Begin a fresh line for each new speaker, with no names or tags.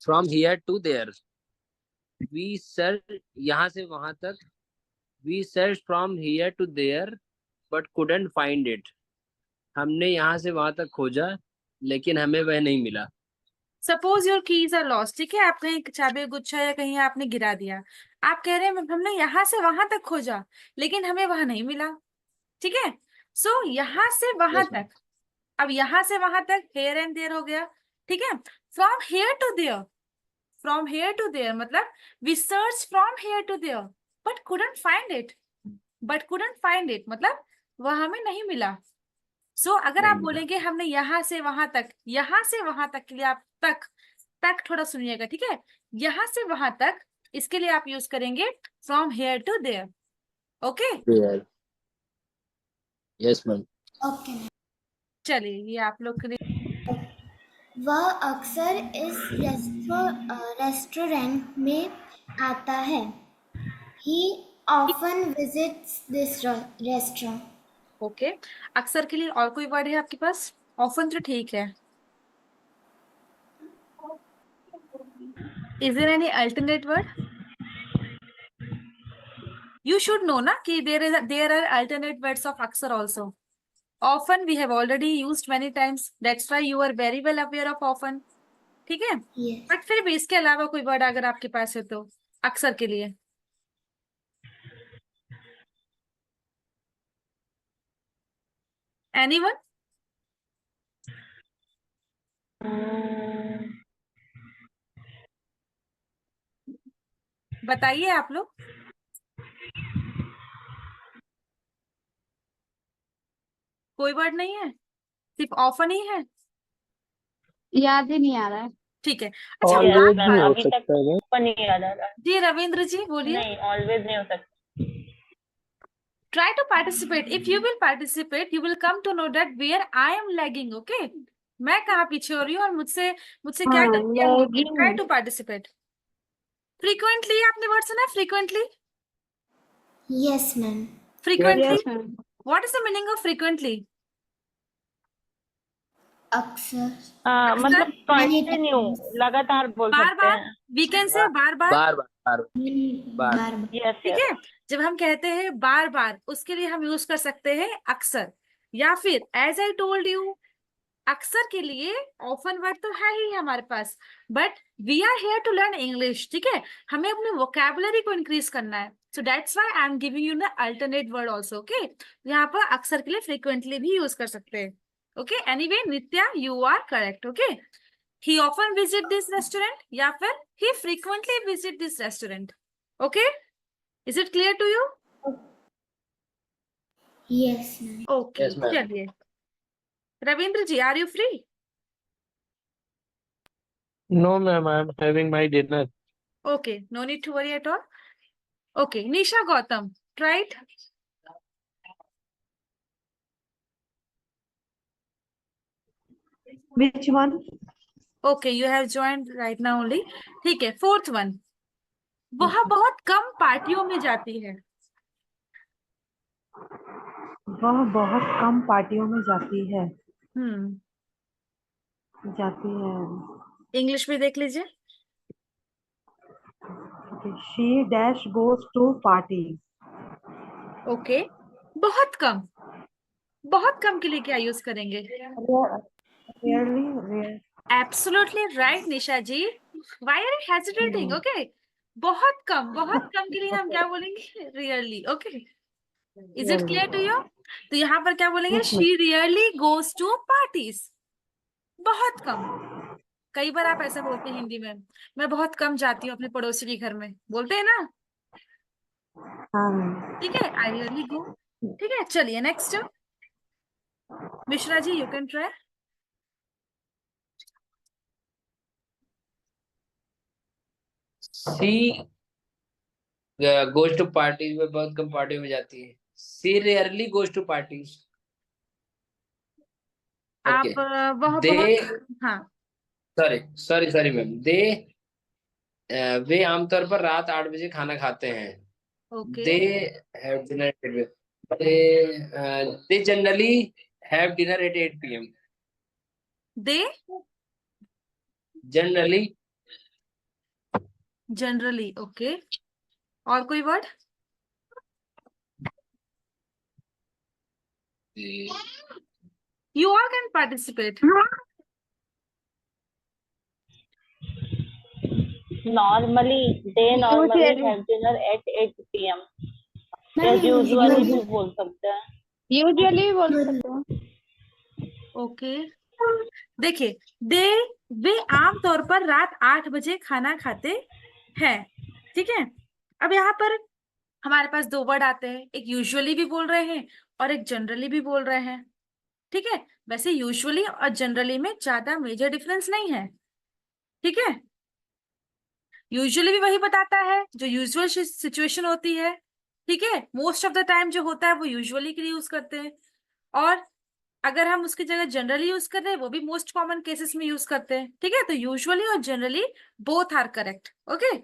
From here to there, we search, यहाँ से वहां तक, we search from here to there but couldn't find it, हमने यहाँ से वहां तक खोजा लेकिन हमें वह नहीं मिला।
Suppose your keys are lost, ठीक है, आप कहीं चाबी गुच्छा या कहीं आपने गिरा दिया, आप कह रहे हैं हमने यहाँ से वहां तक खोजा लेकिन हमें वहां नहीं मिला, ठीक है। सो यहाँ से वहां
यस मैम।
तक, अब यहाँ से वहां तक हेयर एंड देयर हो गया, ठीक है। From here to there, from here to there मतलब we search from here to there but couldn't find it, but couldn't find it मतलब वह हमें नहीं मिला। सो अगर
नहीं
आप
मिला।
बोलेंगे हमने यहाँ से वहां तक, यहाँ से वहां तक के लिए आप तक, तक थोड़ा सुनिएगा, ठीक है। यहाँ से वहां तक, इसके लिए आप यूज करेंगे from here to there. Okay,
there. Yes ma'am.
Okay. चलिए ये आप लोग के लिए।
वह अक्सर इस रेस्टोरेंट में आता है। He often visits this restaurant.
Okay, अक्सर के लिए और कोई वर्ड है आपके पास? ऑफन तो ठीक है। Is there any alternate word? You should know ना कि there are alternate words of अक्सर also. Often we have already used many times. That's why you are very well aware of often. ठीक है?
Yes.
But फिर भी इसके अलावा कोई वर्ड अगर आपके पास है तो अक्सर के लिए। Anyone? बताइए आप लोग। कोई वर्ड नहीं है, सिर्फ ऑफन ही है।
याद ही नहीं आ रहा है।
ठीक है, अच्छा
ऑलवेज
बार
भी
बार
हो
अभी तक
सकता है।
ओपन नहीं याद आ रहा।
जी रविंद्र जी बोलिए।
नहीं, ऑलवेज नहीं हो सकता।
Try to participate. If you will participate, you will come to know that where I am lagging. Okay? मैं कहाँ पीछे हो रही हूँ और मुझसे मुझसे क्या गलतियां हो रही हैं। Try to participate. Frequently आपने वर्ड सुना है? Frequently?
Yes, ma'am.
Frequently?
Yes ma'am.
What is the meaning of frequently?
अक्सर
मतलब
Many
कंटिन्यू,
times.
लगातार बोल
बार
सकते
बार,
हैं।
we can say bar bar,
bar bar bar bar.
Bar
yes
ठीक
यस।
है। जब हम कहते हैं बार बार, उसके लिए हम यूज कर सकते हैं अक्सर, या फिर एज आई टोल्ड यू, अक्सर के लिए ऑफन वर्ड तो है ही हमारे पास, but we are here to learn English, ठीक है। हमें अपनी वोकैबुलरी को इंक्रीज करना है, so that's why I am giving you the alternate word also. Okay, यहाँ पर अक्सर के लिए फ्रीक्वेंटली भी यूज कर सकते हैं। Okay, anyway Nitya you are correct. Okay, he often visit this restaurant या फिर he frequently visit this restaurant. Okay, is it clear to you?
Yes, ma'am.
Okay,
Yes, ma'am.
चलिए Ravindra ji, are you free?
No, ma'am, I am having my dinner.
Okay, no need to worry at all. Okay, Nisha Gautam, right?
Which one?
Okay, you have joined right now only. ठीक है, fourth one. वह बहुत कम पार्टियों में जाती है।
वह बहुत कम पार्टियों में जाती है। जाती है।
इंग्लिश में देख लीजिए।
She dash goes to parties.
Okay, बहुत कम, बहुत कम के लिए क्या यूज करेंगे?
Rarely, rare.
Absolutely right, Nisha ji. Why are you hesitating? Okay, बहुत कम के लिए हम क्या बोलेंगे? Rarely. Okay, is it clear to you? तो यहाँ पर क्या बोलेंगे?
Yes,
She rarely goes to parties. बहुत कम। कई बार आप ऐसा बोलते हैं हिंदी में, मैं बहुत कम जाती हूँ अपने पड़ोसी के घर में, बोलते हैं ना?
हाँ।
ठीक है, I rarely go. ठीक है, चलिए next Mishra ji, you can try.
She goes to parties में, बहुत कम पार्टियों में जाती है। She rarely goes to parties.
आप वह
दे,
बहुत, हाँ
sorry sorry sorry ma'am, they वे आमतौर पर रात 8 बजे खाना खाते हैं।
Okay,
they have dinner they generally have dinner at 8 PM।
They
generally
generally, okay. और कोई word? You all can participate.
Normally, they normally
Usually.
have dinner at 8 p.m.
Ma'am
As usually भी
usually
बोल सकते हैं।
Usually भी बोल सकते हो।
ओके, देखिए, वे आमतौर पर रात 8 बजे खाना खाते हैं, ठीक है। अब यहाँ पर हमारे पास दो वर्ड आते हैं, एक यूजुअली भी बोल रहे हैं और एक जनरली भी बोल रहे हैं, ठीक है। वैसे यूजुअली और जनरली में ज्यादा मेजर डिफरेंस नहीं है, ठीक है। यूजुअली भी वही बताता है जो यूजुअल सिचुएशन होती है, ठीक है। मोस्ट ऑफ द टाइम जो होता है वो यूजुअली के लिए यूज करते हैं, और अगर हम उसकी जगह जनरली यूज कर रहे हैं वो भी मोस्ट कॉमन केसेस में यूज करते हैं, ठीक है। तो यूजुअली और generally both are correct, okay.